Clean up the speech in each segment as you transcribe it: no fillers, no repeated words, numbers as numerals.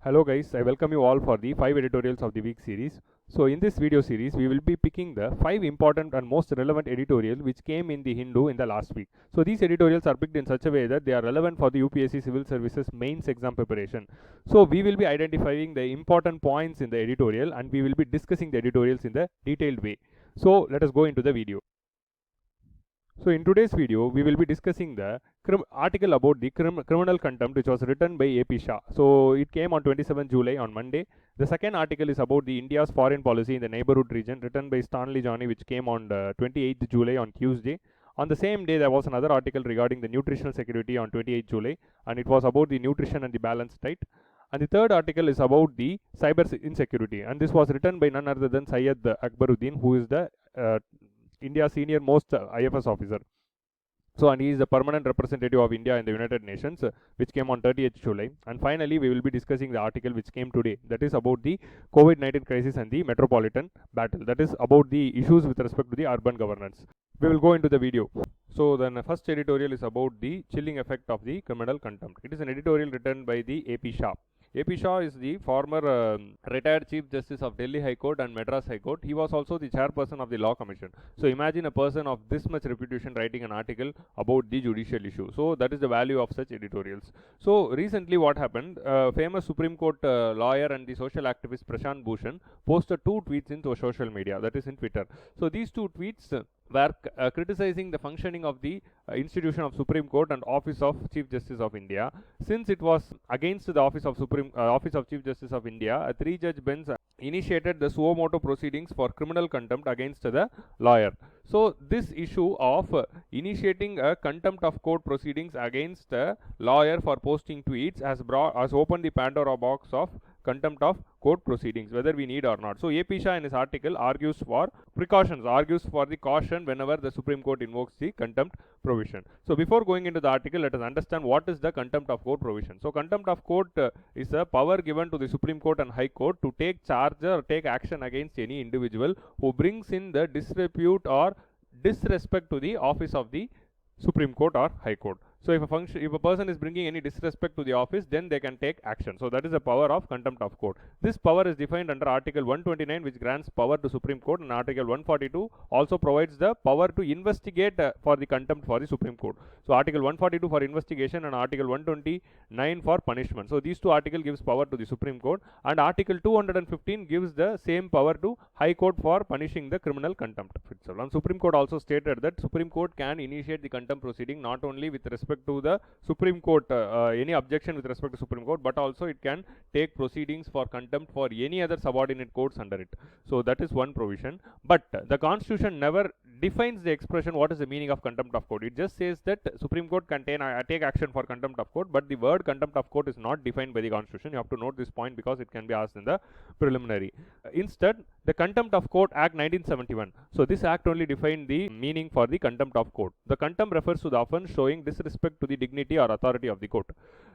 Hello guys, I welcome you all for the 5 editorials of the week series. So in this video series, we will be picking the 5 important and most relevant editorials which came in the Hindu in the last week. So these editorials are picked in such a way that they are relevant for the UPSC Civil Services mains exam preparation. So we will be identifying the important points in the editorial and we will be discussing the editorials in the detailed way. So let us go into the video. So in today's video, we will be discussing the article about the criminal contempt which was written by AP Shah. So it came on 27 July on Monday. The second article is about the India's foreign policy in the neighborhood region written by Stanley Johnny, which came on 28th July on Tuesday. On the same day, there was another article regarding the nutritional security on 28th July, and it was about the nutrition and the balanced diet. And the third article is about the cyber insecurity, and this was written by none other than Syed Akbaruddin, who is the India's senior most IFS officer. So, and he is the permanent representative of India in the United Nations, which came on 30th July. And finally, we will be discussing the article which came today, that is about the COVID-19 crisis and the metropolitan battle, that is about the issues with respect to the urban governance. We will go into the video. So, then the first editorial is about the chilling effect of the criminal contempt. It is an editorial written by the AP Shah. AP Shah is the former retired Chief Justice of Delhi High Court and Madras High Court. He was also the chairperson of the Law Commission. So imagine a person of this much reputation writing an article about the judicial issue. So that is the value of such editorials. So recently what happened, famous Supreme Court lawyer and the social activist Prashant Bhushan posted 2 tweets into social media, that is in Twitter. So these 2 tweets were criticizing the functioning of the institution of Supreme Court and Office of Chief Justice of India. Since it was against the Office of Chief Justice of India, a 3-judge bench initiated the suo motu proceedings for criminal contempt against the lawyer. So this issue of initiating a contempt of court proceedings against a lawyer for posting tweets has opened the Pandora box of contempt of court proceedings, whether we need or not. So AP Shah in his article argues for the caution whenever the Supreme Court invokes the contempt provision. So before going into the article, let us understand what is the contempt of court provision. So contempt of court is a power given to the Supreme Court and High Court to take charge or take action against any individual who brings in the disrepute or disrespect to the office of the Supreme Court or High Court. So if a person is bringing any disrespect to the office, then they can take action. So that is the power of contempt of court. This power is defined under Article 129, which grants power to Supreme Court, and Article 142 also provides the power to investigate for the contempt for the Supreme Court. So Article 142 for investigation and Article 129 for punishment. So these 2 articles gives power to the Supreme Court, and Article 215 gives the same power to High Court for punishing the criminal contempt of itself. And Supreme Court also stated that Supreme Court can initiate the contempt proceeding not only with respect to the Supreme Court, any objection with respect to Supreme Court, but also it can take proceedings for contempt for any other subordinate courts under it. So that is one provision. But the Constitution never defines the expression what is the meaning of contempt of court. It just says that Supreme Court can take action for contempt of court, but the word contempt of court is not defined by the Constitution. You have to note this point because it can be asked in the preliminary. Instead, the Contempt of Court Act 1971. So this act only defined the meaning for the contempt of court. The contempt refers to the offence showing disrespect to the dignity or authority of the court.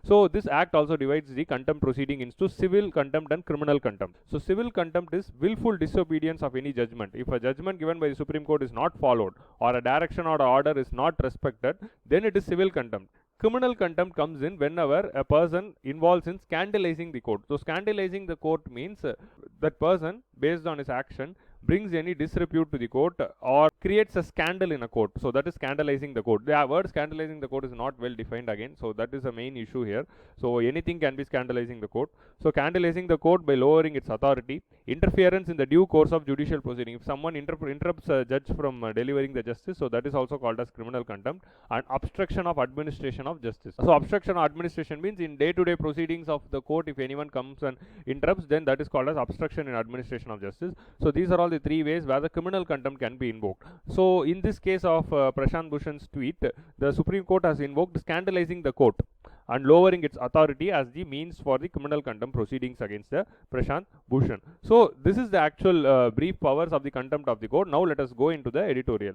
So this act also divides the contempt proceeding into civil contempt and criminal contempt. So civil contempt is willful disobedience of any judgment. If a judgment given by the Supreme Court is not followed or a direction or order is not respected, then it is civil contempt. Criminal contempt comes in whenever a person involves in scandalizing the court. So scandalizing the court means that person, based on his action, brings any disrepute to the court or creates a scandal in a court. So that is scandalizing the court. The word scandalizing the court is not well defined again. So that is the main issue here. So anything can be scandalizing the court. So scandalizing the court by lowering its authority, interference in the due course of judicial proceeding. If someone interrupts a judge from delivering the justice, so that is also called as criminal contempt. And obstruction of administration of justice. So obstruction of administration means in day-to-day proceedings of the court, if anyone comes and interrupts, then that is called as obstruction in administration of justice. So these are all the 3 ways where the criminal contempt can be invoked. So in this case of Prashant Bhushan's tweet, the Supreme Court has invoked scandalizing the court and lowering its authority as the means for the criminal contempt proceedings against the Prashant Bhushan. So this is the actual brief powers of the contempt of the court. Now let us go into the editorial.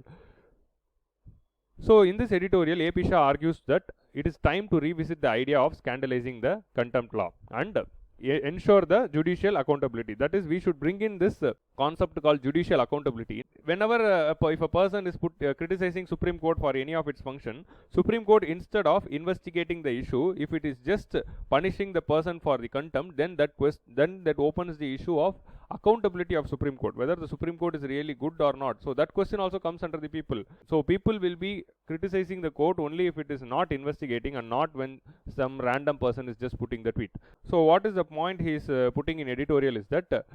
So in this editorial, AP Shah argues that it is time to revisit the idea of scandalizing the contempt law, and ensure the judicial accountability. That is, we should bring in this concept called judicial accountability. Whenever if a person is criticizing Supreme Court for any of its function, Supreme Court, instead of investigating the issue, if it is just punishing the person for the contempt, then that opens the issue of accountability of Supreme Court, whether the Supreme Court is really good or not. So that question also comes under the people. So people will be criticizing the court only if it is not investigating and not when some random person is just putting the tweet. So what is the point he is putting in editorial is that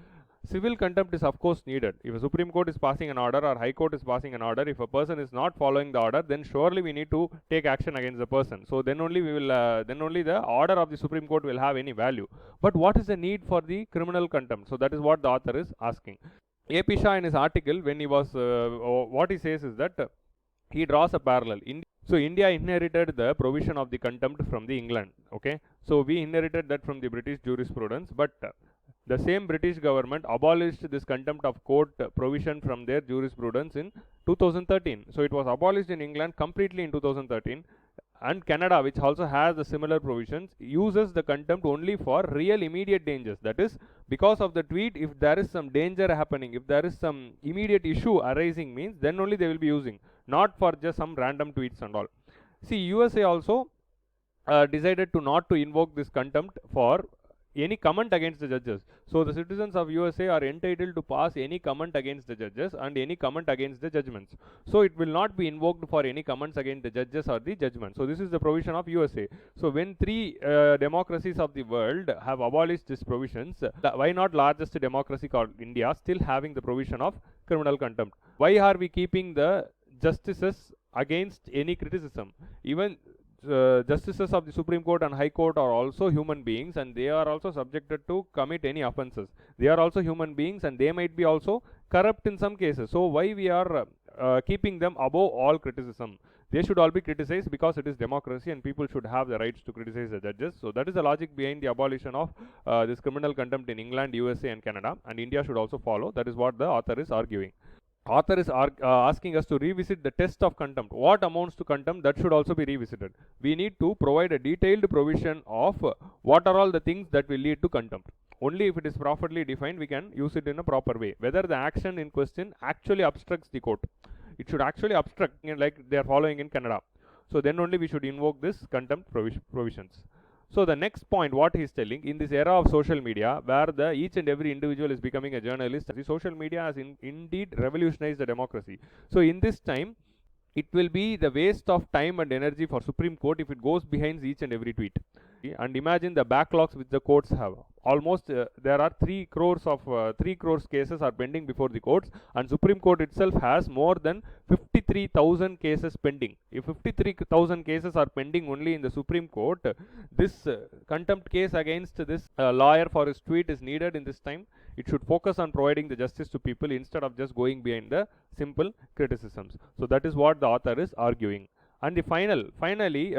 civil contempt is of course needed. If a Supreme Court is passing an order or High Court is passing an order, if a person is not following the order, then surely we need to take action against the person. So then only we will, then only the order of the Supreme Court will have any value. But what is the need for the criminal contempt? So that is what the author is asking. A.P. Shah in his article, when he was, what he says is that he draws a parallel. So India inherited the provision of the contempt from the England. Okay, so we inherited that from the British jurisprudence, but the same British government abolished this contempt of court provision from their jurisprudence in 2013. So it was abolished in England completely in 2013, and Canada, which also has the similar provisions, uses the contempt only for real immediate dangers. That is, because of the tweet, if there is some danger happening, if there is some immediate issue arising, means then only they will be using, not for just some random tweets and all. See, USA also decided to not to invoke this contempt for any comment against the judges. So the citizens of USA are entitled to pass any comment against the judges and any comment against the judgments. So it will not be invoked for any comments against the judges or the judgment. So this is the provision of USA. So when three democracies of the world have abolished these provisions, why not largest democracy called India still having the provision of criminal contempt? Why are we keeping the justices against any criticism? Even justices of the Supreme Court and High Court are also human beings, and they are also subjected to commit any offenses. They are also human beings, and they might be also corrupt in some cases. So why we are keeping them above all criticism? They should all be criticized because it is democracy and people should have the rights to criticize the judges. So that is the logic behind the abolition of this criminal contempt in England, USA and Canada, and India should also follow. That is what the author is arguing. Author is asking us to revisit the test of contempt. What amounts to contempt? That should also be revisited. We need to provide a detailed provision of what are all the things that will lead to contempt. Only if it is properly defined, we can use it in a proper way. Whether the action in question actually obstructs the court. It should actually obstruct, like they are following in Canada. So then only we should invoke this contempt provisions. So the next point, what he is telling, in this era of social media, where each and every individual is becoming a journalist, the social media has indeed revolutionized the democracy. So in this time, it will be the waste of time and energy for Supreme Court if it goes behind each and every tweet. And imagine the backlogs which the courts have. Almost there are 3 crores cases are pending before the courts, and Supreme Court itself has more than 53,000 cases pending. If 53,000 cases are pending only in the Supreme Court, this contempt case against this lawyer for his tweet is needed in this time. It should focus on providing the justice to people instead of just going behind the simple criticisms. So that is what the author is arguing. And the finally,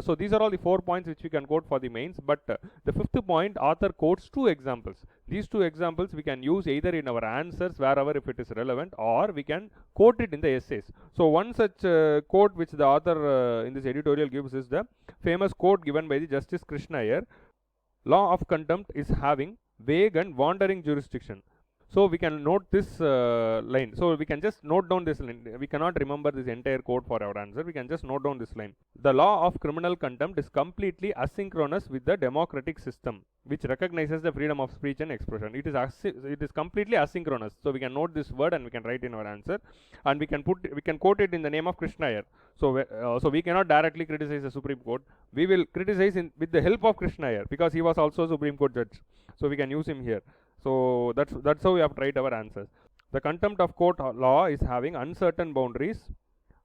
so these are all the 4 points which we can quote for the mains, but the 5th point, author quotes 2 examples. These 2 examples we can use either in our answers wherever if it is relevant, or we can quote it in the essays. So one such quote which the author in this editorial gives is the famous quote given by the Justice Krishna Iyer: "Law of contempt is having vague and wandering jurisdiction." So we can note this line. So we can just note down this line. We cannot remember this entire quote for our answer. We can just note down this line. The law of criminal contempt is completely asynchronous with the democratic system, which recognizes the freedom of speech and expression. It is completely asynchronous. So we can note this word and we can write in our answer, and we can quote it in the name of Krishna Iyer. So we cannot directly criticize the Supreme Court. We will criticize with the help of Krishna Iyer, because he was also a Supreme Court judge. So we can use him here. So that's how we have to write our answers. The contempt of court law is having uncertain boundaries.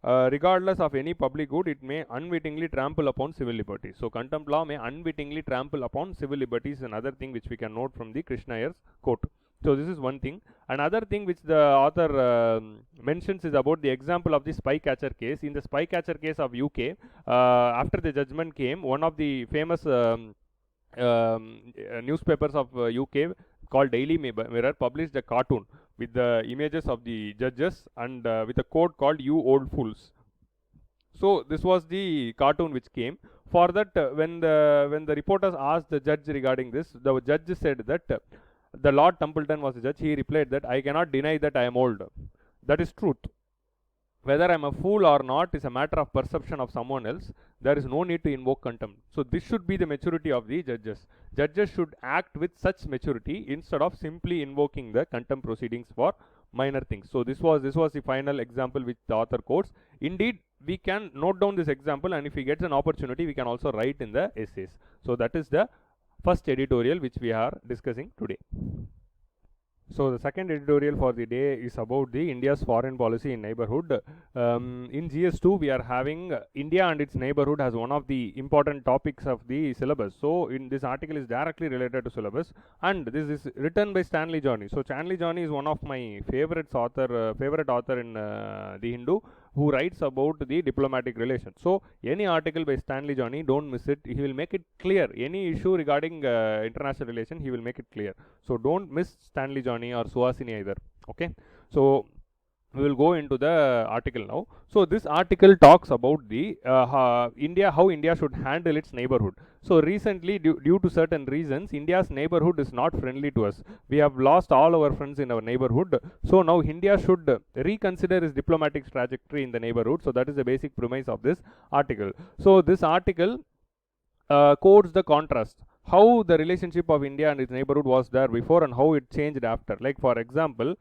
Regardless of any public good, it may unwittingly trample upon civil liberties. So contempt law may unwittingly trample upon civil liberties, another thing which we can note from the Krishna Iyer's quote. So this is one thing. Another thing which the author mentions is about the example of the spy catcher case. In the spy catcher case of UK, after the judgment came, one of the famous newspapers of UK called Daily Mirror published a cartoon with the images of the judges and with a quote called "You Old Fools." So this was the cartoon which came. for that, when the reporters asked the judge regarding this, the judge said that the Lord Templeton was the judge. He replied that I cannot deny that I am old. That is truth. Whether I'm a fool or not is a matter of perception of someone else. There is no need to invoke contempt. So this should be the maturity of the judges. Judges should act with such maturity instead of simply invoking the contempt proceedings for minor things. So this was the final example which the author quotes. Indeed, we can note down this example, and if we get an opportunity, we can also write in the essays. So that is the first editorial which we are discussing today. So the second editorial for the day is about the India's foreign policy in neighborhood. In GS2 we are having India and its neighborhood as one of the important topics of the syllabus. So in this article is directly related to syllabus, and this is written by Stanley Johnny. So Stanley Johnny is one of my favorite author in the Hindu, who writes about the diplomatic relations. So any article by Stanley Johnny, don't miss it. He will make it clear. Any issue regarding international relation, he will make it clear. So don't miss Stanley Johnny or Suhasini either. Okay. So we will go into the article now. So this article talks about the how India should handle its neighborhood. So recently, due to certain reasons, India's neighborhood is not friendly to us. We have lost all our friends in our neighborhood. So now India should reconsider its diplomatic trajectory in the neighborhood. So that is the basic premise of this article. So this article quotes the contrast, how the relationship of India and its neighborhood was there before and how it changed after. Like for example,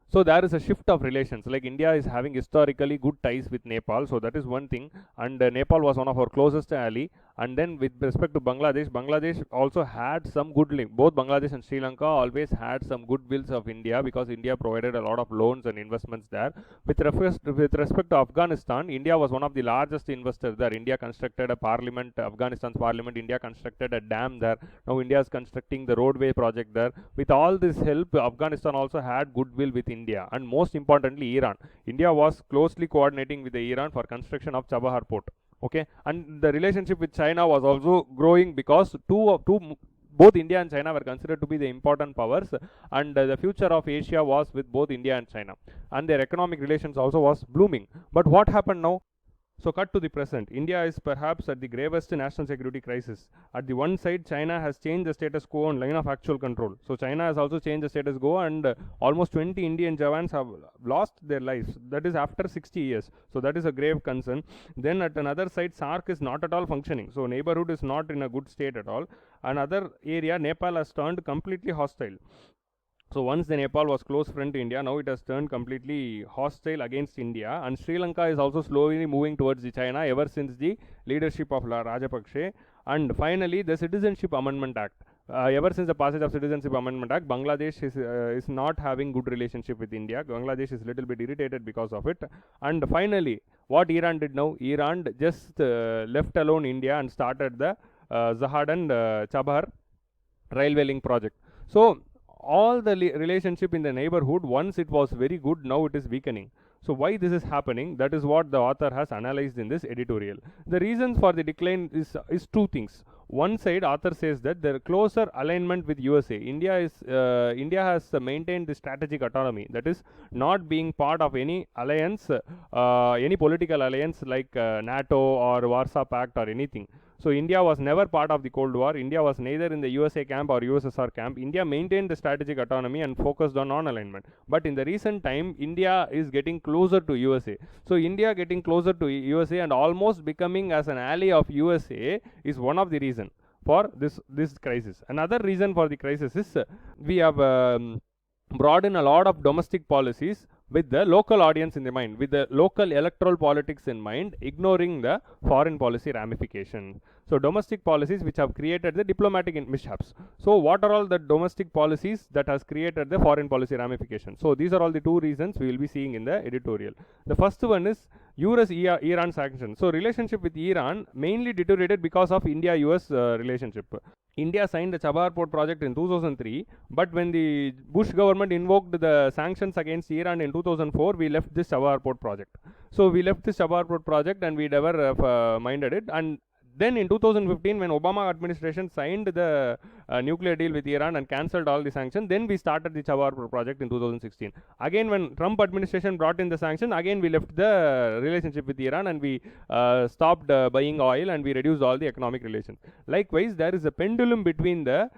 so there is a shift of relations. Like India is having historically good ties with Nepal, so that is one thing. And Nepal was one of our closest ally. And then with respect to Bangladesh, Bangladesh also had some good link. Both Bangladesh and Sri Lanka always had some goodwills of India because India provided a lot of loans and investments there. With respect to Afghanistan, India was one of the largest investors there. India constructed a parliament, Afghanistan's parliament. India constructed a dam there. Now India is constructing the roadway project there. With all this help, Afghanistan also had goodwill with India. And most importantly, Iran. India was closely coordinating with Iran for construction of Chabahar port. Okay, and the relationship with China was also growing because both India and China were considered to be the important powers, and the future of Asia was with both India and China, and their economic relations also was blooming. But what happened now? So cut to the present. India is perhaps at the gravest national security crisis. At the one side, China has changed the status quo on line of actual control. So China has also changed the status quo, and almost 20 Indian Jawans have lost their lives. That is after 60 years. So that is a grave concern. Then at another side, SAARC is not at all functioning. So neighborhood is not in a good state at all. Another area, Nepal has turned completely hostile. So once the Nepal was close friend to India, now it has turned completely hostile against India, and Sri Lanka is also slowly moving towards the China ever since the leadership of Rajapakse. And finally, the Citizenship Amendment Act. Ever since the passage of Citizenship Amendment Act, Bangladesh is not having good relationship with India. Bangladesh is little bit irritated because of it. And finally, what Iran did now? Iran just left alone India and started the Zahad and Chabahar railway link project. So all the relationship in the neighborhood, once it was very good, now it is weakening. So why this is happening? That is what the author has analyzed in this editorial. The reasons for the decline is two things. One side, author says that the closer alignment with USA. India has maintained the strategic autonomy, that is not being part of any alliance, any political alliance like NATO or Warsaw Pact or anything. So India was never part of the Cold War. India was neither in the USA camp or USSR camp. India maintained the strategic autonomy and focused on non-alignment. But in the recent time, India is getting closer to USA. So India getting closer to USA and almost becoming as an ally of USA is one of the reasons for this crisis. Another reason for the crisis is we have brought in a lot of domestic policies with the local audience in the mind, with the local electoral politics in mind, ignoring the foreign policy ramification. So domestic policies which have created the diplomatic mishaps. So what are all the domestic policies that has created the foreign policy ramification? So these are all the two reasons we will be seeing in the editorial. The first one is US-Iran sanctions. So relationship with Iran mainly deteriorated because of India-US relationship. India signed the Chabahar port project in 2003, but when the Bush government invoked the sanctions against Iran in 2004, we left this Chabahar port project. So we left this Chabahar port project and we never minded it, and Then in 2015, when Obama administration signed the nuclear deal with Iran and cancelled all the sanctions, then we started the Chawar project in 2016. Again, when Trump administration brought in the sanction, again we left the relationship with Iran and we stopped buying oil and we reduced all the economic relations. Likewise, there is a pendulum between the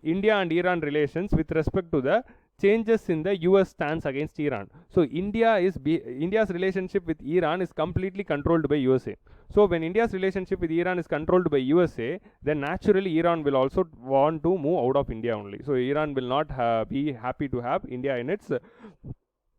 India and Iran relations with respect to the changes in the US stance against Iran. So India's relationship with Iran is completely controlled by USA. So when India's relationship with Iran is controlled by USA, then naturally Iran will also want to move out of India only. So Iran will not be happy to have India in its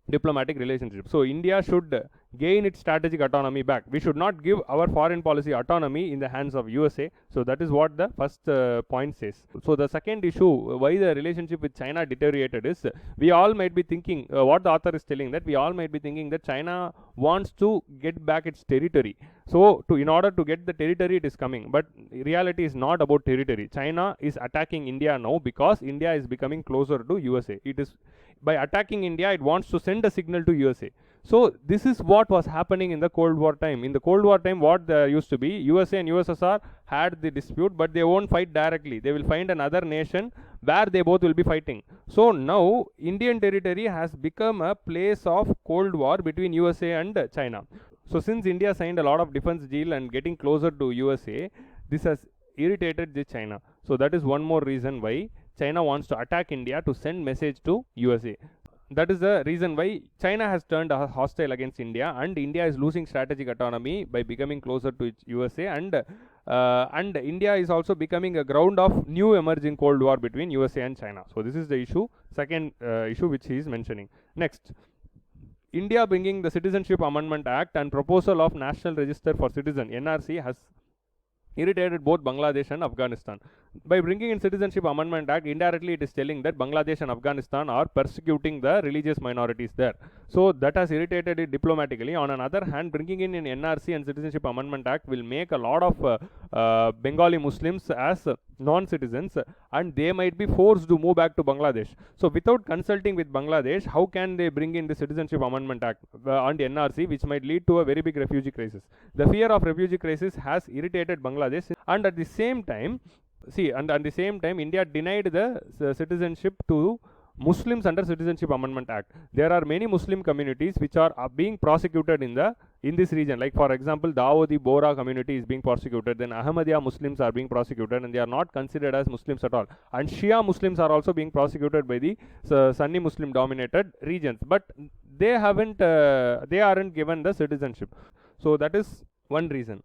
diplomatic relationship. So India should gain its strategic autonomy back. We should not give our foreign policy autonomy in the hands of USA. So that is what the first point says. So the second issue, why the relationship with China deteriorated, is we all might be thinking, what the author is telling, that we all might be thinking that China wants to get back its territory. So in order to get the territory, it is coming. But reality is not about territory. China is attacking India now because India is becoming closer to USA. It is by attacking India, it wants to send a signal to USA. So this is what was happening in the Cold War time. In the Cold War time, what there used to be, USA and USSR had the dispute, but they won't fight directly. They will find another nation where they both will be fighting. So now Indian territory has become a place of Cold War between USA and China. So since India signed a lot of defense deal and getting closer to USA, this has irritated the China. So that is one more reason why China wants to attack India to send message to USA. That is the reason why China has turned hostile against India, and India is losing strategic autonomy by becoming closer to its USA, and India is also becoming a ground of new emerging Cold War between USA and China. So this is the issue, second issue which he is mentioning. Next, India bringing the Citizenship Amendment Act and proposal of National Register for Citizen (NRC) has irritated both Bangladesh and Afghanistan. By bringing in Citizenship Amendment Act, indirectly it is telling that Bangladesh and Afghanistan are persecuting the religious minorities there. So that has irritated it diplomatically. On another hand, bringing in an NRC and Citizenship Amendment Act will make a lot of Bengali Muslims as non-citizens, and they might be forced to move back to Bangladesh. So without consulting with Bangladesh, how can they bring in the Citizenship Amendment Act and NRC, which might lead to a very big refugee crisis? The fear of refugee crisis has irritated Bangladesh, and at the same time, India denied the citizenship to Muslims under Citizenship Amendment Act. There are many Muslim communities which are being prosecuted in this region. Like for example, Dawoodi Bohra community is being prosecuted. Then Ahmadiyya Muslims are being prosecuted, and they are not considered as Muslims at all. And Shia Muslims are also being prosecuted by the Sunni Muslim dominated regions. But they aren't given the citizenship. So that is one reason.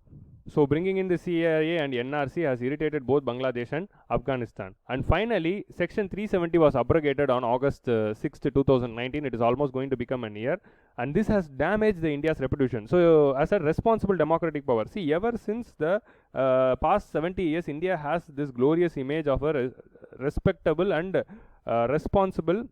So bringing in the CIA and NRC has irritated both Bangladesh and Afghanistan. And finally, Section 370 was abrogated on August 6, 2019. It is almost going to become a year. And this has damaged the India's reputation. So as a responsible democratic power, see, ever since the past 70 years, India has this glorious image of a respectable and responsible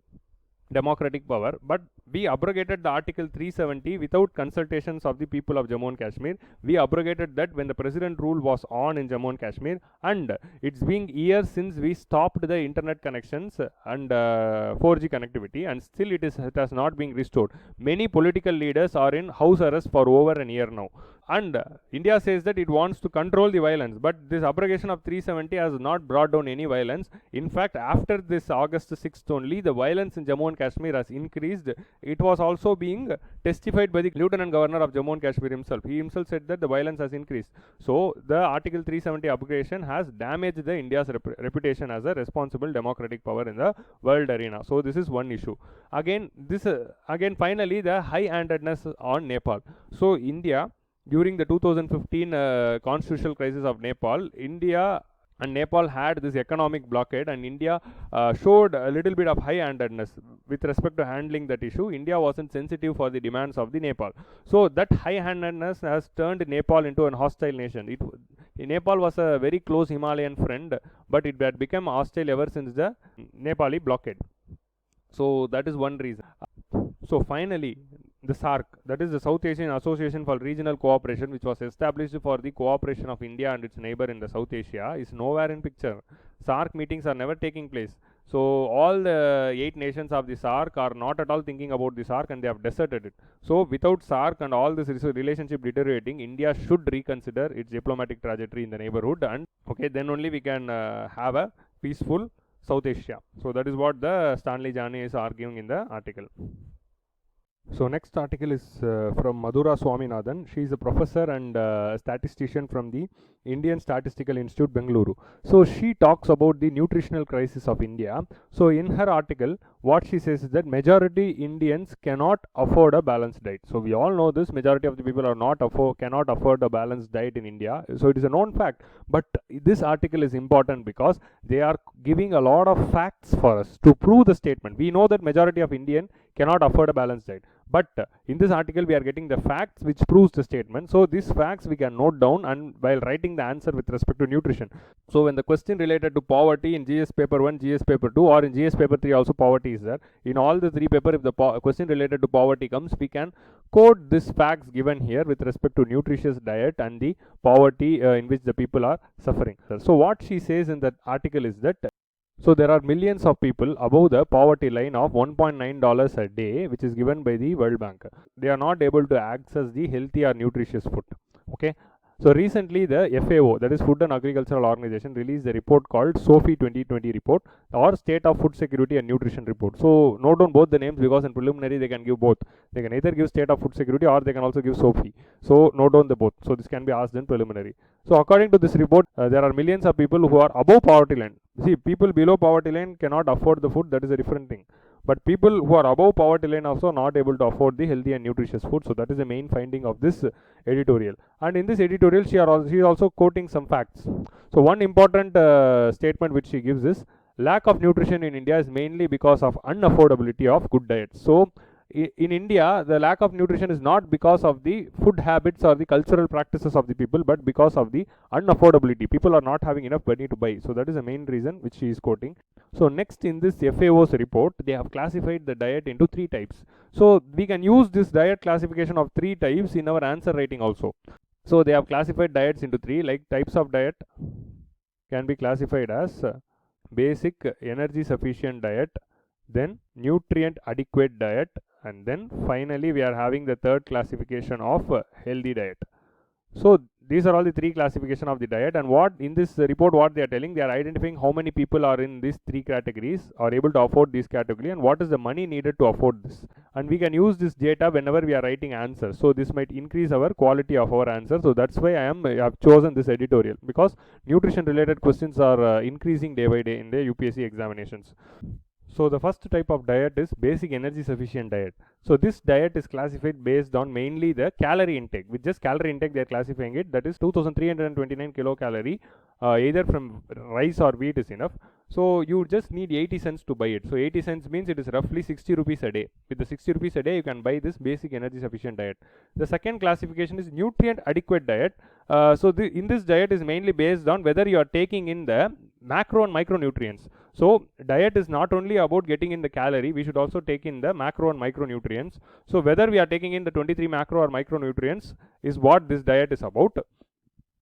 democratic power, but we abrogated the Article 370 without consultations of the people of Jammu and Kashmir. We abrogated that when the president rule was on in Jammu and Kashmir, and it's been years since we stopped the internet connections and 4G connectivity, and still it has not been restored. Many political leaders are in house arrest for over a year now. And India says that it wants to control the violence, but this abrogation of 370 has not brought down any violence. In fact, after this August 6th only, the violence in Jammu and Kashmir has increased. It was also being testified by the Lieutenant Governor of Jammu and Kashmir himself. He himself said that the violence has increased. So the Article 370 abrogation has damaged the India's reputation as a responsible democratic power in the world arena. So this is one issue. Again, finally, the high-handedness on Nepal. So India, during the 2015 constitutional crisis of Nepal, India and Nepal had this economic blockade, and India showed a little bit of high-handedness with respect to handling that issue. India wasn't sensitive for the demands of the Nepal. So that high-handedness has turned Nepal into an hostile nation. Nepal was a very close Himalayan friend, but it had become hostile ever since the Nepali blockade. So that is one reason. So finally, the SAARC, that is the South Asian Association for Regional Cooperation, which was established for the cooperation of India and its neighbor in the South Asia, is nowhere in picture. SAARC meetings are never taking place. So all the 8 nations of the SAARC are not at all thinking about the SAARC, and they have deserted it. So without SAARC and all this relationship deteriorating, India should reconsider its diplomatic trajectory in the neighborhood, and okay, then only we can have a peaceful South Asia. So that is what the Stanley Jani is arguing in the article. So next article is from Madhura Swaminathan. She is a professor and statistician from the Indian Statistical Institute, Bengaluru. So she talks about the nutritional crisis of India. So in her article, what she says is that majority Indians cannot afford a balanced diet. So we all know this, majority of the people cannot afford a balanced diet in India. So it is a known fact. But this article is important because they are giving a lot of facts for us to prove the statement. We know that majority of Indian cannot afford a balanced diet, but in this article we are getting the facts which proves the statement. So these facts we can note down and while writing the answer with respect to nutrition. So when the question related to poverty in GS paper 1, GS paper 2, or in GS paper 3 also poverty is there, in all the 3 paper if the question related to poverty comes, we can quote these facts given here with respect to nutritious diet and the poverty in which the people are suffering. So what she says in that article is that so there are millions of people above the poverty line of $1.9 a day, which is given by the World Bank. They are not able to access the healthy or nutritious food. Okay. So recently the FAO, that is Food and Agricultural Organization, released a report called SOFI 2020 report, or State of Food Security and Nutrition report. So note down both the names because in preliminary they can give both. They can either give State of Food Security or they can also give SOFI. So note down the both. So this can be asked in preliminary. So according to this report, there are millions of people who are above poverty line. See, people below poverty line cannot afford the food, that is a different thing. But people who are above poverty line also not able to afford the healthy and nutritious food. So that is the main finding of this editorial. And in this editorial, she is also quoting some facts. So one important statement which she gives is, lack of nutrition in India is mainly because of unaffordability of good diet. So in India, the lack of nutrition is not because of the food habits or the cultural practices of the people, but because of the unaffordability. People are not having enough money to buy. So that is the main reason which she is quoting. So next, in this FAO's report, they have classified the diet into 3 types. So we can use this diet classification of 3 types in our answer writing also. So they have classified diets into 3, like types of diet can be classified as basic energy sufficient diet, then nutrient adequate diet, and then finally we are having the third classification of healthy diet. So these are all the 3 classification of the diet, and what in this report what they are telling, they are identifying how many people are in these 3 categories, are able to afford this category, and what is the money needed to afford this. And we can use this data whenever we are writing answers. So this might increase our quality of our answer. So that's why I have chosen this editorial, because nutrition related questions are increasing day by day in the UPSC examinations. So the first type of diet is basic energy sufficient diet. So this diet is classified based on mainly the calorie intake. With just calorie intake they are classifying it, that is 2329 kilocalorie, either from rice or wheat is enough. So you just need 80 cents to buy it. So 80 cents means it is roughly 60 rupees a day. With the 60 rupees a day you can buy this basic energy sufficient diet. The second classification is nutrient adequate diet. In this diet is mainly based on whether you are taking in the macro and micronutrients. So diet is not only about getting in the calorie, we should also take in the macro and micronutrients. So whether we are taking in the 23 macro or micronutrients is what this diet is about.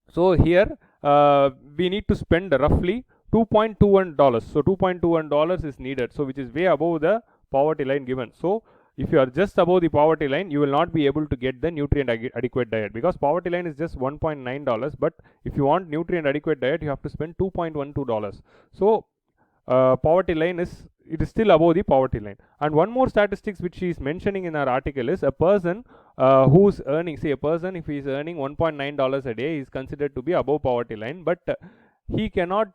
So here we need to spend roughly $2.21. So $2.21 is needed, so which is way above the poverty line given. So if you are just above the poverty line, you will not be able to get the nutrient adequate diet, because poverty line is just $1.9, but if you want nutrient adequate diet you have to spend $2.12. So poverty line is still above the poverty line. And one more statistics which she is mentioning in our article is, a person who's earning, say a person if he is earning $1.9 a day is considered to be above poverty line, but he cannot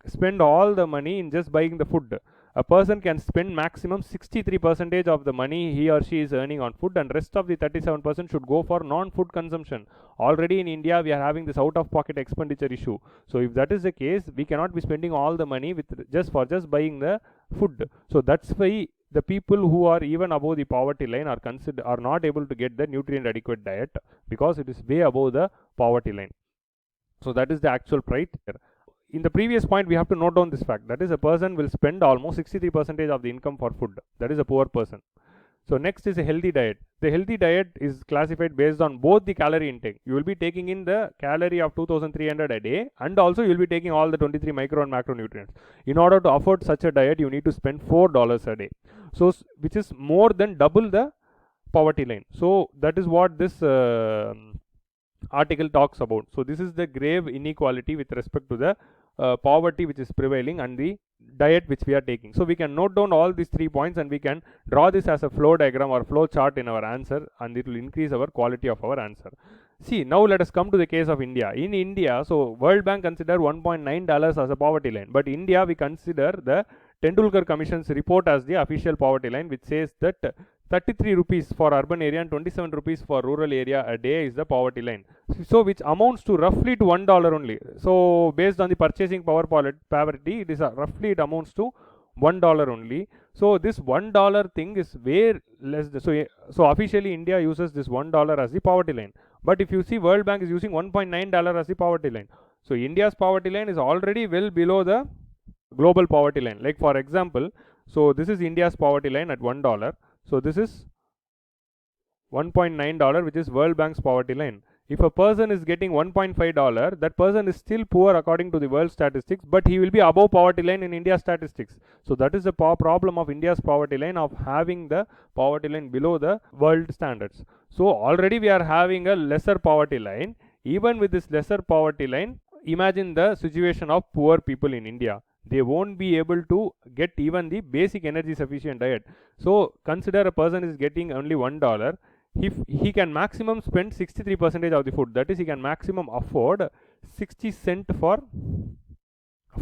spend all the money in just buying the food. A person can spend maximum 63% of the money he or she is earning on food, and rest of the 37% should go for non-food consumption. Already in India we are having this out-of-pocket expenditure issue. So if that is the case, we cannot be spending all the money with just buying the food. So that's why the people who are even above the poverty line are not able to get the nutrient adequate diet, because it is way above the poverty line. So that is the actual price here. In the previous point we have to note down this fact, that is a person will spend almost 63% of the income for food. That is a poor person. So next is a healthy diet. The healthy diet is classified based on both the calorie intake. You will be taking in the calorie of 2300 a day, and also you will be taking all the 23 micro and macronutrients. In order to afford such a diet, you need to spend $4 a day. So which is more than double the poverty line. So that is what this article talks about. So this is the grave inequality with respect to the poverty which is prevailing and the diet which we are taking. So we can note down all these 3 points and we can draw this as a flow diagram or flow chart in our answer, and it will increase our quality of our answer. See, now let us come to the case of India. In India, so World Bank consider $1.9 as a poverty line, but India we consider the Tendulkar Commission's report as the official poverty line, which says that 33 rupees for urban area and 27 rupees for rural area a day is the poverty line. So which amounts to roughly to $1 only. So based on the purchasing power parity, it is roughly it amounts to $1 only. So this $1 thing is way less. So officially India uses this $1 as the poverty line. But if you see, World Bank is using $1.9 as the poverty line. So India's poverty line is already well below the global poverty line. Like for example, so this is India's poverty line at $1. So this is $1.9, which is World Bank's poverty line. If a person is getting $1.5, that person is still poor according to the world statistics, but he will be above poverty line in India statistics. So that is the problem of India's poverty line, of having the poverty line below the world standards. So already we are having a lesser poverty line. Even with this lesser poverty line, imagine the situation of poor people in India. They won't be able to get even the basic energy sufficient diet. So consider a person is getting only $1. If he can maximum spend 63% of the food, that is, he can maximum afford 60 cents for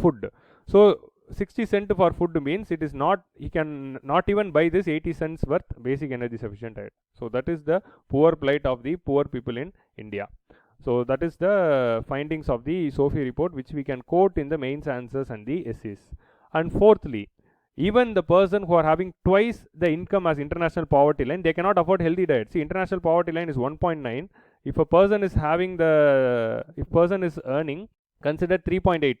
food. So 60 cents for food means it is not, he can not even buy this 80 cents worth basic energy sufficient diet. So that is the poor plight of the poor people in India. So that is the findings of the SOFI report, which we can quote in the mains answers and the essays. And fourthly, even the person who are having twice the income as international poverty line, they cannot afford healthy diet. See, international poverty line is 1.9. If a person is having if person is earning, consider 3.8.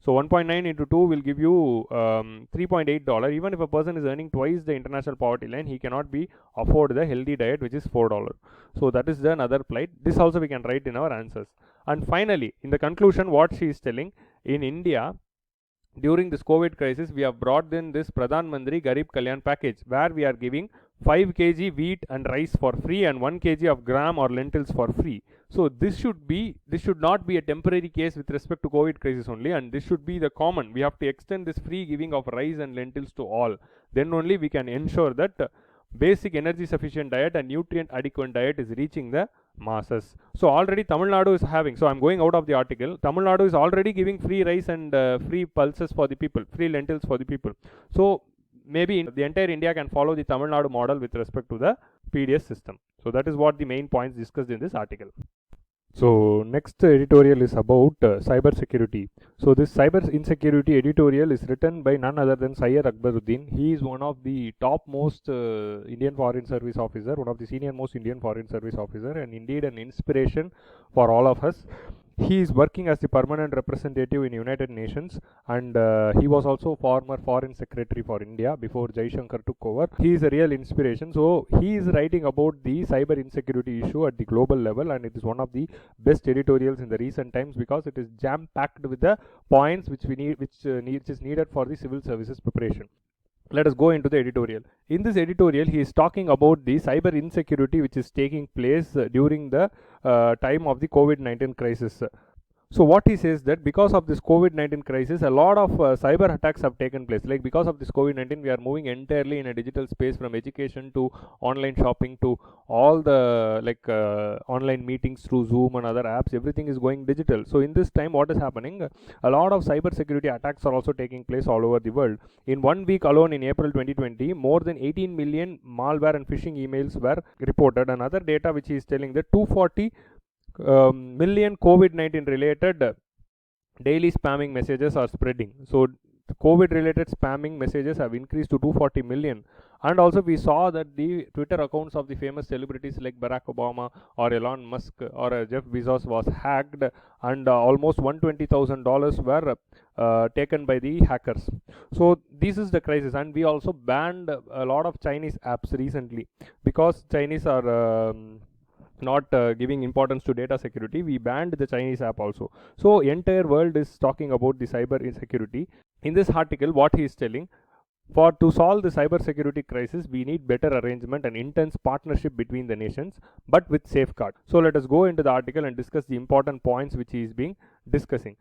So 1.9 into 2 will give you $3.8. Even if a person is earning twice the international poverty line, he cannot be afford the healthy diet, which is $4. So that is the another plight. This also we can write in our answers. And finally, in the conclusion, what she is telling, in India, during this COVID crisis, we have brought in this Pradhan Mantri Garib Kalyan package, where we are giving 5 kg wheat and rice for free and 1 kg of gram or lentils for free. So this should not be a temporary case with respect to COVID crisis only, and this should be the common. We have to extend this free giving of rice and lentils to all. Then only we can ensure that basic energy sufficient diet and nutrient adequate diet is reaching the masses. So already Tamil Nadu is having, so I'm going out of the article, Tamil Nadu is already giving free rice and free pulses for the people, free lentils for the people. So maybe the entire India can follow the Tamil Nadu model with respect to the PDS system. So that is what the main points discussed in this article. So next editorial is about cyber security. So this cyber insecurity editorial is written by none other than Syed Akbaruddin. He is one of the topmost Indian Foreign Service officer, one of the senior most Indian Foreign Service officer, and indeed an inspiration for all of us. He is working as the permanent representative in United Nations, and he was also former foreign secretary for India before Jaishankar took over. He is a real inspiration. So he is writing about the cyber insecurity issue at the global level, and it is one of the best editorials in the recent times because it is jam packed with the points which we need, which is needed for the civil services preparation. Let us go into the editorial. In this editorial, he is talking about the cyber insecurity which is taking place during the time of the COVID-19 crisis. So what he says that because of this COVID-19 crisis, a lot of cyber attacks have taken place. Like because of this COVID-19, we are moving entirely in a digital space, from education to online shopping to all the online meetings through Zoom and other apps. Everything is going digital. So in this time, what is happening? A lot of cyber security attacks are also taking place all over the world. In 1 week alone in April 2020, more than 18 million malware and phishing emails were reported. Another data which he is telling that 240 million COVID-19 related daily spamming messages are spreading. So COVID related spamming messages have increased to 240 million. And also we saw that the Twitter accounts of the famous celebrities like Barack Obama or Elon Musk or Jeff Bezos was hacked, and almost $120,000 were taken by the hackers. So this is the crisis. And we also banned a lot of Chinese apps recently because Chinese are not giving importance to data security. We banned the Chinese app also. So entire world is talking about the cyber insecurity. In this article, what he is telling, to solve the cybersecurity crisis, we need better arrangement and intense partnership between the nations, but with safeguard. So let us go into the article and discuss the important points which he is being discussing.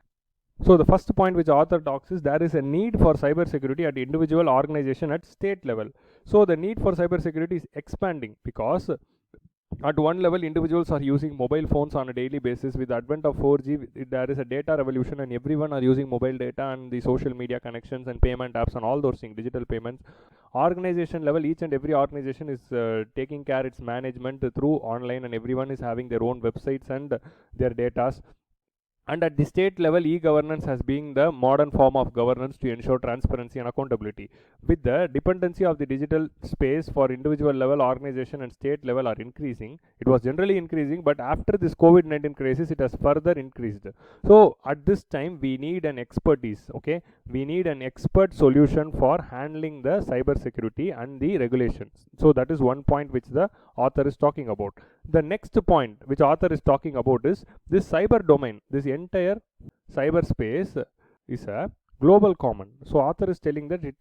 So the first point which author talks is there is a need for cybersecurity at individual, organization, at state level. So the need for cybersecurity is expanding because at one level, individuals are using mobile phones on a daily basis. With the advent of 4G, there is a data revolution, and everyone are using mobile data and the social media connections and payment apps and all those things, digital payments. Organization level, each and every organization is taking care its management through online, and everyone is having their own websites and their data. And at the state level, e-governance has been the modern form of governance to ensure transparency and accountability. With the dependency of the digital space for individual level, organization and state level are increasing. It was generally increasing, but after this COVID-19 crisis, it has further increased. So at this time, we need an expertise, okay? We need an expert solution for handling the cyber security and the regulations. So that is one point which the author is talking about. The next point which author is talking about is this cyber domain. This entire cyberspace is a global common. So author is telling that it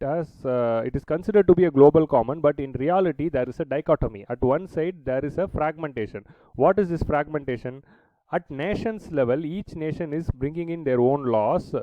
is considered to be a global common, but in reality there is a dichotomy. At one side there is a fragmentation. What is this fragmentation? At nations level, each nation is bringing in their own laws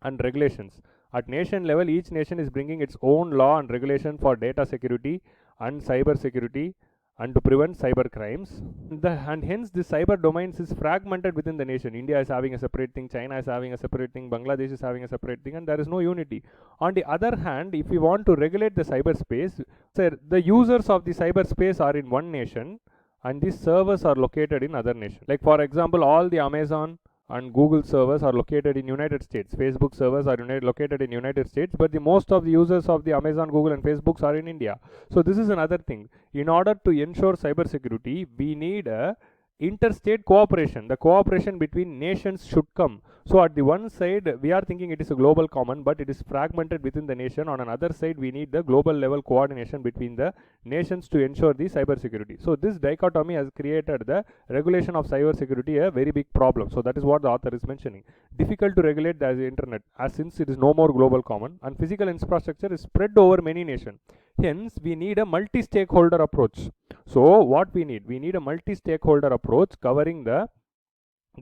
and regulations. At nation level, each nation is bringing its own law and regulation for data security and cyber security and to prevent cyber crimes. And hence this cyber domains is fragmented within the nation. India is having a separate thing, China is having a separate thing, Bangladesh is having a separate thing, and there is no unity. On the other hand, if we want to regulate the cyberspace, the users of the cyberspace are in one nation and the servers are located in other nation. Like for example, all the Amazon and Google servers are located in United States. Facebook servers are located in United States, but the most of the users of the Amazon, Google and Facebooks are in India. So this is another thing. In order to ensure cybersecurity, we need a interstate cooperation. The cooperation between nations should come. So at the one side, we are thinking it is a global common, but it is fragmented within the nation. On another side, we need the global level coordination between the nations to ensure the cybersecurity. So this dichotomy has created the regulation of cybersecurity a very big problem. So that is what the author is mentioning. Difficult to regulate the internet, as since it is no more global common, and physical infrastructure is spread over many nations. Hence, we need a multi-stakeholder approach. So what we need a multi-stakeholder approach covering the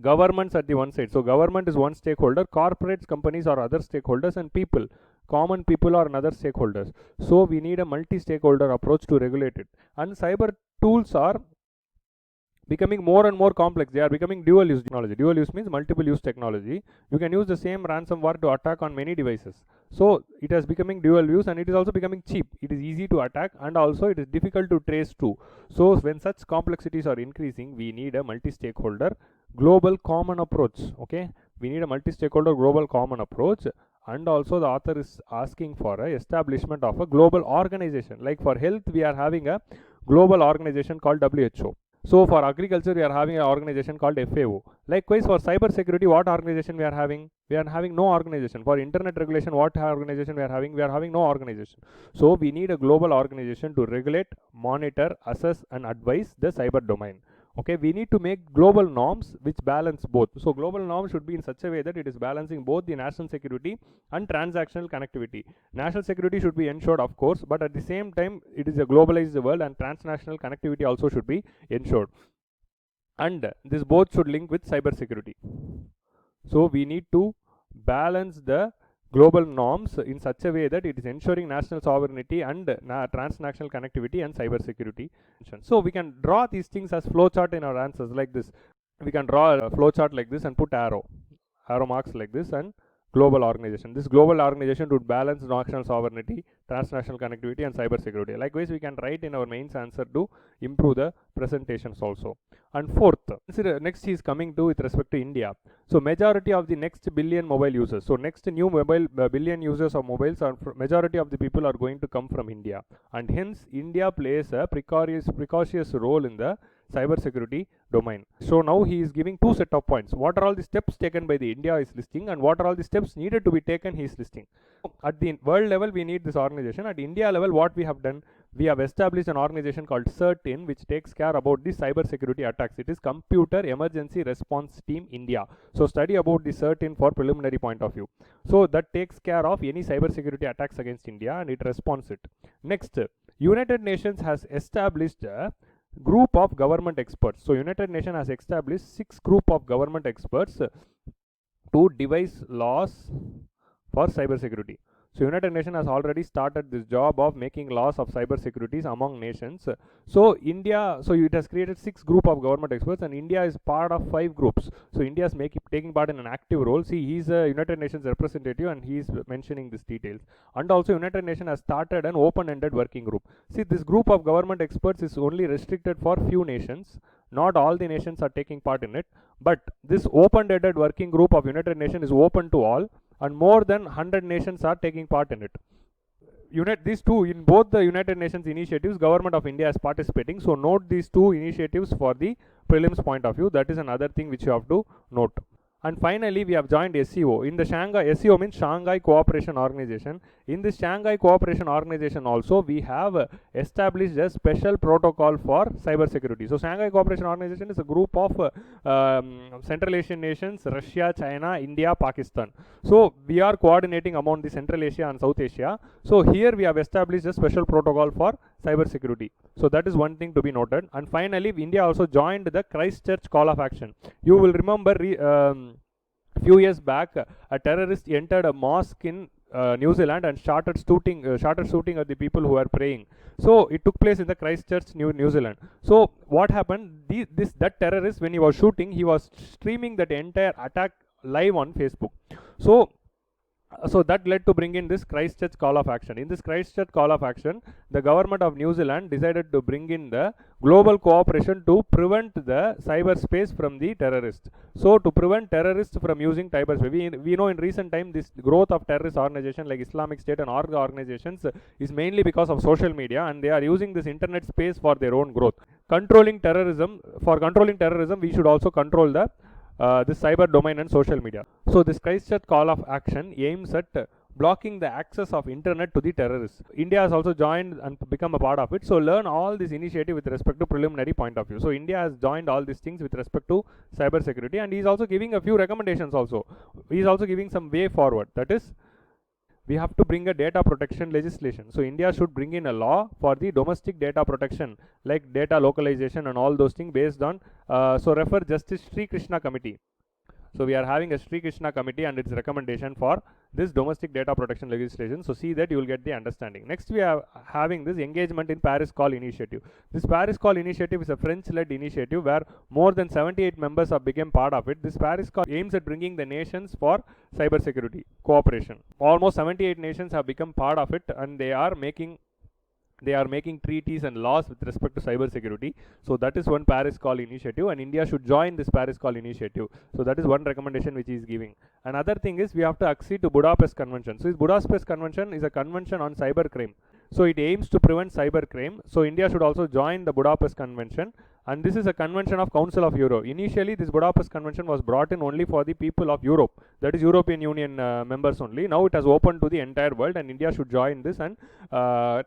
governments at the one side. So government is one stakeholder, corporates, companies are other stakeholders, and people, common people are another stakeholders. So we need a multi-stakeholder approach to regulate it. And cyber tools are becoming more and more complex. They are becoming dual use technology. Dual use means multiple use technology. You can use the same ransomware to attack on many devices. So it is becoming dual use, and it is also becoming cheap. It is easy to attack, and also it is difficult to trace too. So when such complexities are increasing, we need a multi-stakeholder global common approach. Okay, we need a multi-stakeholder global common approach. And also the author is asking for a establishment of a global organization. Like for health, we are having a global organization called WHO. So for agriculture, we are having an organization called FAO. Likewise, for cyber security, what organization we are having? We are having no organization. For internet regulation, what organization we are having? We are having no organization. So we need a global organization to regulate, monitor, assess and advise the cyber domain. Okay, we need to make global norms which balance both. So global norms should be in such a way that it is balancing both the national security and transactional connectivity. National security should be ensured, of course, but at the same time, it is a globalized world, and transnational connectivity also should be ensured. And this both should link with cyber security. So we need to balance the global norms in such a way that it is ensuring national sovereignty and transnational connectivity and cyber security. So we can draw these things as flowchart in our answers like this. We can draw a flowchart like this and put arrow marks like this and global organization. This global organization would balance national sovereignty, transnational connectivity, and cyber security. Likewise, we can write in our mains answer to improve the presentations also. And fourth, next he is coming to with respect to India. So majority of the next billion mobile users. So next new mobile billion users of mobiles are majority of the people are going to come from India, and hence India plays a precocious role in the cyber security domain. So now he is giving two set of points. What are all the steps taken by the India is listing, and what are all the steps needed to be taken he is listing. At the world level we need this organization. At India level, what we have done, we have established an organization called CERT-In, which takes care about the cyber security attacks. It is Computer Emergency Response Team India. So study about the CERT-In for preliminary point of view. So that takes care of any cyber security attacks against India, and it responds it. Next, United Nations has established a group of government experts. So United Nations has established 6 group of government experts to devise laws for cyber security. So United Nations has already started this job of making laws of cyber securities among nations. So India, so it has created 6 group of government experts, and India is part of 5 groups. So India is taking part in an active role. See, he is a United Nations representative, and he is mentioning these details. And also United Nations has started an open-ended working group. See, this group of government experts is only restricted for few nations. Not all the nations are taking part in it, but this open-ended working group of United Nations is open to all, and more than 100 nations are taking part in it. These two, in both the United Nations initiatives, Government of India is participating. So note these two initiatives for the prelims point of view. That is another thing which you have to note. And finally, we have joined SCO. In the Shanghai, SCO means Shanghai Cooperation Organization. In this Shanghai Cooperation Organization also, we have established a special protocol for cyber security. So Shanghai Cooperation Organization is a group of Central Asian nations, Russia, China, India, Pakistan. So we are coordinating among the Central Asia and South Asia. So here we have established a special protocol for cyber security. So that is one thing to be noted. And finally, India also joined the Christchurch Call of Action. You will remember few years back, a terrorist entered a mosque in New Zealand and started shooting at the people who were praying. So it took place in the Christchurch, New Zealand. So what happened? That terrorist, when he was shooting, he was streaming that entire attack live on Facebook. So that led to bring in this Christchurch Call of Action. In this Christchurch Call of Action, the government of New Zealand decided to bring in the global cooperation to prevent the cyberspace from the terrorists. So to prevent terrorists from using cyberspace, we know in recent time this growth of terrorist organizations like Islamic State and other organizations is mainly because of social media, and they are using this internet space for their own growth. For controlling terrorism, we should also control the this cyber domain and social media. So this Christchurch Call of Action aims at blocking the access of internet to the terrorists. India has also joined and become a part of it. So learn all this initiative with respect to preliminary point of view. So India has joined all these things with respect to cyber security, and he is also giving a few recommendations also. He is also giving some way forward. That is, we have to bring a data protection legislation. So India should bring in a law for the domestic data protection, like data localization and all those things based on, so refer Justice Sri Krishna Committee. So we are having a Sri Krishna Committee and its recommendation for this domestic data protection legislation. So see that you will get the understanding. Next we are having this engagement in Paris Call initiative. This Paris Call initiative is a French-led initiative where more than 78 members have become part of it. This Paris Call aims at bringing the nations for cyber security cooperation. Almost 78 nations have become part of it, and they are making treaties and laws with respect to cyber security. So that is one Paris Call initiative, and India should join this Paris Call initiative. So that is one recommendation which he is giving. Another thing is we have to accede to Budapest Convention. So this Budapest Convention is a convention on cyber crime. So it aims to prevent cyber crime. So India should also join the Budapest Convention, and this is a convention of Council of Europe. Initially this Budapest Convention was brought in only for the people of Europe, that is European Union members only. Now it has opened to the entire world, and India should join this and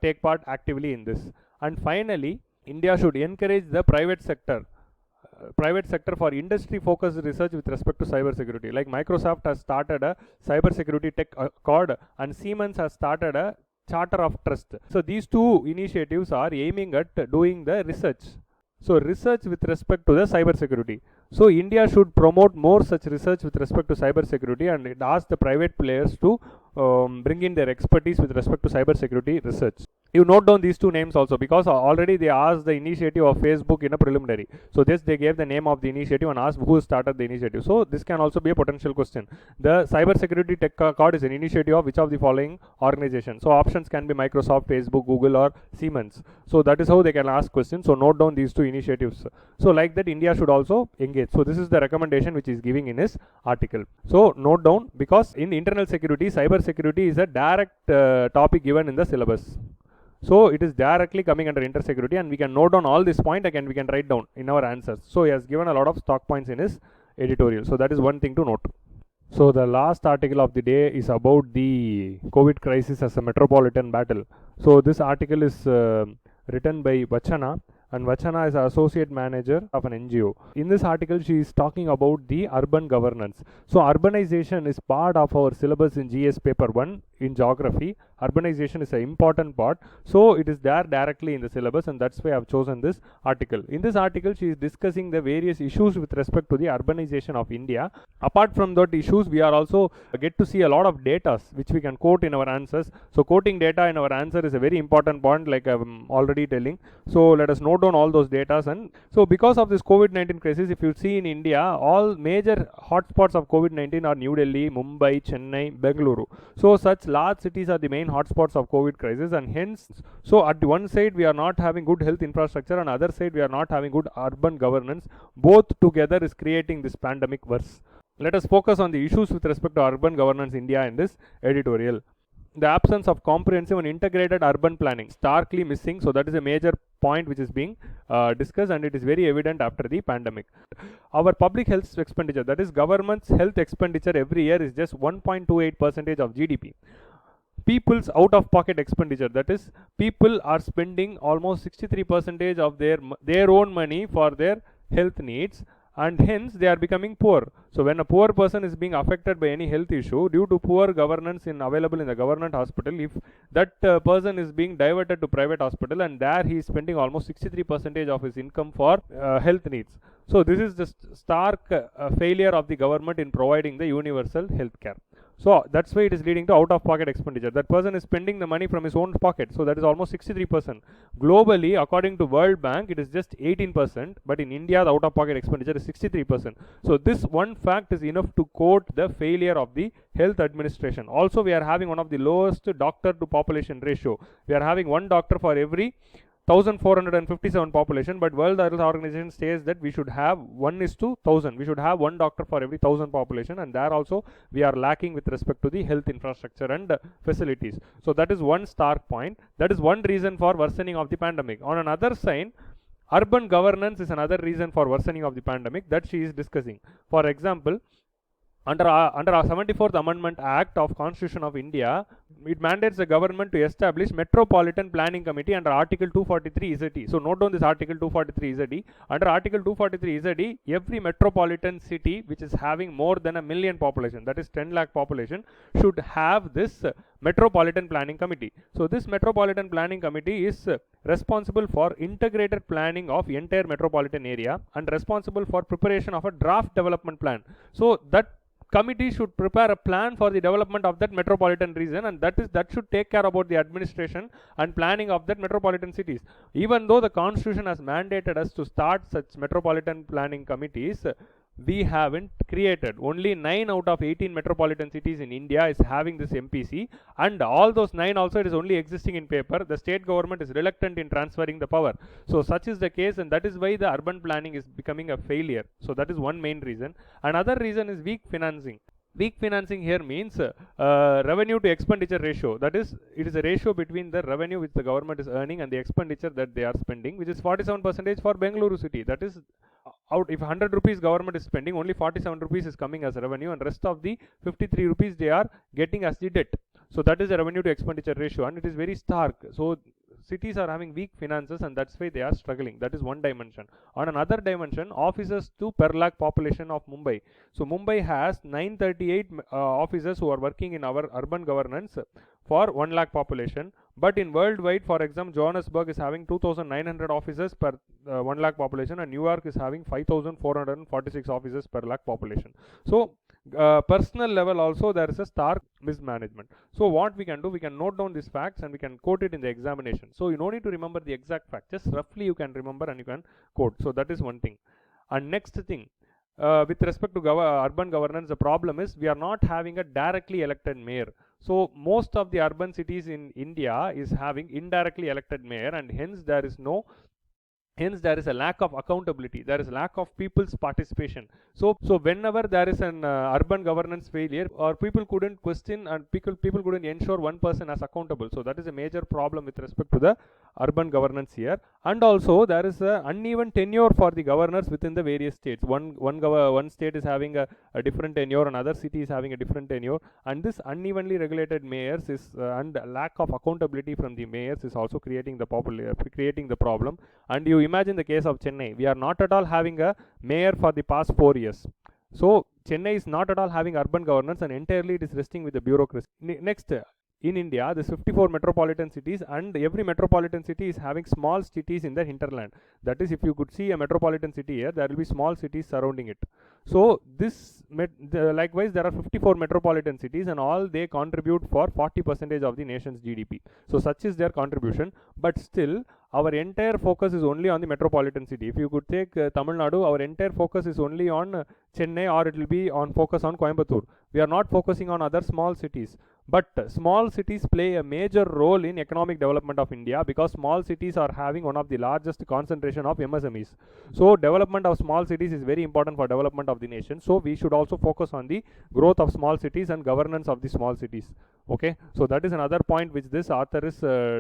take part actively in this. And finally, India should encourage the private sector for industry focused research with respect to cyber security. Like Microsoft has started a cyber security tech accord, and Siemens has started a Charter of Trust. So these two initiatives are aiming at doing the research. So research with respect to the cyber security. So India should promote more such research with respect to cyber security, and it asks the private players to bring in their expertise with respect to cyber security research. You note down these two names also, because already they asked the initiative of Facebook in a preliminary. So this they gave the name of the initiative and asked who started the initiative. So this can also be a potential question. The cyber security tech accord is an initiative of which of the following organization? So options can be Microsoft, Facebook, Google, or Siemens. So that is how they can ask questions. So note down these two initiatives. So like that, India should also engage. So this is the recommendation which is giving in his article. So note down, because in internal security, cyber security is a direct topic given in the syllabus. So it is directly coming under intersecurity, and we can note down all this point again, we can write down in our answers. So he has given a lot of stock points in his editorial. So that is one thing to note. So the last article of the day is about the COVID crisis as a metropolitan battle. So this article is written by Vachana, and Vachana is an associate manager of an NGO. In this article, she is talking about the urban governance. So urbanization is part of our syllabus in GS paper 1 in geography. Urbanization is an important part, so it is there directly in the syllabus, and that's why I have chosen this article. In this article, she is discussing the various issues with respect to the urbanization of India. Apart from that issues, we are also get to see a lot of data which we can quote in our answers. So quoting data in our answer is a very important point, like I'm already telling. So let us note down all those data. And so because of this COVID-19 crisis, if you see in India, all major hotspots of COVID-19 are New Delhi, Mumbai, Chennai, Bengaluru. So such large cities are the main hotspots of COVID crisis, and hence, so at one side we are not having good health infrastructure, and other side we are not having good urban governance. Both together is creating this pandemic worse. Let us focus on the issues with respect to urban governance in India in this editorial. The absence of comprehensive and integrated urban planning, starkly missing. So that is a major point which is being discussed, and it is very evident after the pandemic. Our public health expenditure, that is government's health expenditure every year, is just 1.28% of GDP. People's out-of-pocket expenditure, that is people are spending almost 63% of their own money for their health needs, and hence they are becoming poor. So when a poor person is being affected by any health issue due to poor governance available in the government hospital, if that person is being diverted to private hospital, and there he is spending almost 63% of his income for health needs. So this is the stark failure of the government in providing the universal health care. So that's why it is leading to out-of-pocket expenditure. That person is spending the money from his own pocket. So that is almost 63%. Globally, according to World Bank, it is just 18%. But in India, the out-of-pocket expenditure is 63%. So this one fact is enough to quote the failure of the health administration. Also, we are having one of the lowest doctor to population ratio. We are having one doctor for every 1457 population, but World Health Organization says that we should have 1:1000. We should have one doctor for every 1000 population, and there also we are lacking with respect to the health infrastructure and facilities. So that is one stark point. That is one reason for worsening of the pandemic. On another side, urban governance is another reason for worsening of the pandemic that she is discussing. For example, under our 74th Amendment Act of Constitution of India, it mandates the government to establish Metropolitan Planning Committee under Article 243 ZE. So note down this Article 243 ZE. Under Article 243 ZE, every metropolitan city which is having more than a million population, that is 10 lakh population, should have this Metropolitan Planning Committee. So this Metropolitan Planning Committee is responsible for integrated planning of entire metropolitan area and responsible for preparation of a draft development plan. So that committee should prepare a plan for the development of that metropolitan region, and that should take care about the administration and planning of that metropolitan cities. Even though the constitution has mandated us to start such metropolitan planning committees, we haven't created. Only 9 out of 18 metropolitan cities in India is having this MPC, and all those 9 also it is only existing in paper. The state government is reluctant in transferring the power. So such is the case, and that is why the urban planning is becoming a failure. So that is one main reason. Another reason is weak financing. Weak financing here means revenue to expenditure ratio. That is, it is a ratio between the revenue which the government is earning and the expenditure that they are spending, which is 47% for Bengaluru city. That is, out if 100 rupees government is spending, only 47 rupees is coming as revenue, and rest of the 53 rupees they are getting as the debt. So that is the revenue to expenditure ratio, and it is very stark. So cities are having weak finances, and that's why they are struggling. That is one dimension. On another dimension, officers to per lakh population of Mumbai. So Mumbai has 938 officers who are working in our urban governance for 1 lakh population. But in worldwide, for example, Johannesburg is having 2,900 officers per 1 lakh population, and New York is having 5,446 officers per lakh population. So personal level also there is a stark mismanagement. So what we can do, we can note down these facts and we can quote it in the examination. So you no need to remember the exact fact, just roughly you can remember and you can quote. So that is one thing. And next thing, with respect to urban governance, the problem is we are not having a directly elected mayor. So most of the urban cities in India is having indirectly elected mayor, and hence there is a lack of accountability, there is lack of people's participation. So whenever there is an urban governance failure, or people couldn't question and people couldn't ensure one person as accountable. So that is a major problem with respect to the urban governance here. And also there is a uneven tenure for the governors within the various states. One state is having a different tenure, another city is having a different tenure, and this unevenly regulated mayors is and lack of accountability from the mayors is also creating the problem. And you imagine the case of Chennai, we are not at all having a mayor for the past 4 years. So Chennai is not at all having urban governance, and entirely it is resting with the bureaucracy. Next, in India, there's 54 metropolitan cities, and every metropolitan city is having small cities in the hinterland. That is, if you could see a metropolitan city here, there will be small cities surrounding it. So this likewise, there are 54 metropolitan cities, and all they contribute for 40% of the nation's GDP. So such is their contribution, but still our entire focus is only on the metropolitan city. If you could take Tamil Nadu, our entire focus is only on Chennai, or it will be on focus on Coimbatore. We are not focusing on other small cities. But small cities play a major role in economic development of India, because small cities are having one of the largest concentration of MSMEs. So development of small cities is very important for development of the nation. So we should also focus on the growth of small cities and governance of the small cities. Okay, so that is another point which this author is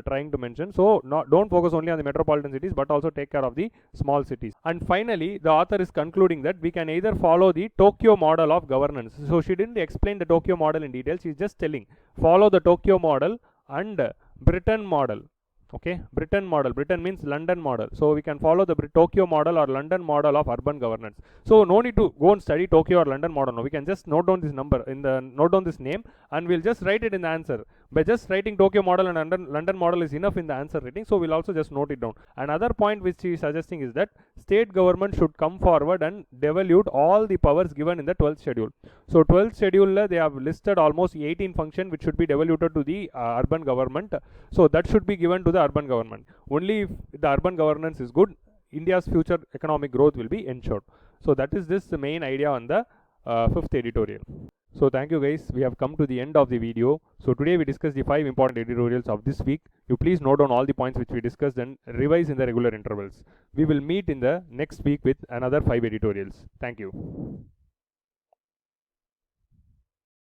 trying to mention. So don't focus only on the metropolitan cities, but also take care of the small cities. And finally, the author is concluding that we can either follow the Tokyo model of governance. So she didn't explain the Tokyo model in detail, she's just telling follow the Tokyo model and Britain model. Okay, Britain model. Britain means London model. So we can follow the Tokyo model or London model of urban governance. So no need to go and study Tokyo or London model. No, we can just note down this number note down this name, and we'll just write it in the answer. By just writing Tokyo model and London model is enough in the answer writing. So we'll also just note it down. Another point which he is suggesting is that state government should come forward and devolve all the powers given in the 12th schedule. So 12th schedule, they have listed almost 18 functions which should be devoluted to the urban government. So that should be given to the urban government. Only if the urban governance is good, India's future economic growth will be ensured. So that is the main idea on the 5th editorial. So thank you guys, we have come to the end of the video. So today we discussed the 5 important editorials of this week. You please note down all the points which we discussed and revise in the regular intervals. We will meet in the next week with another 5 editorials. Thank you.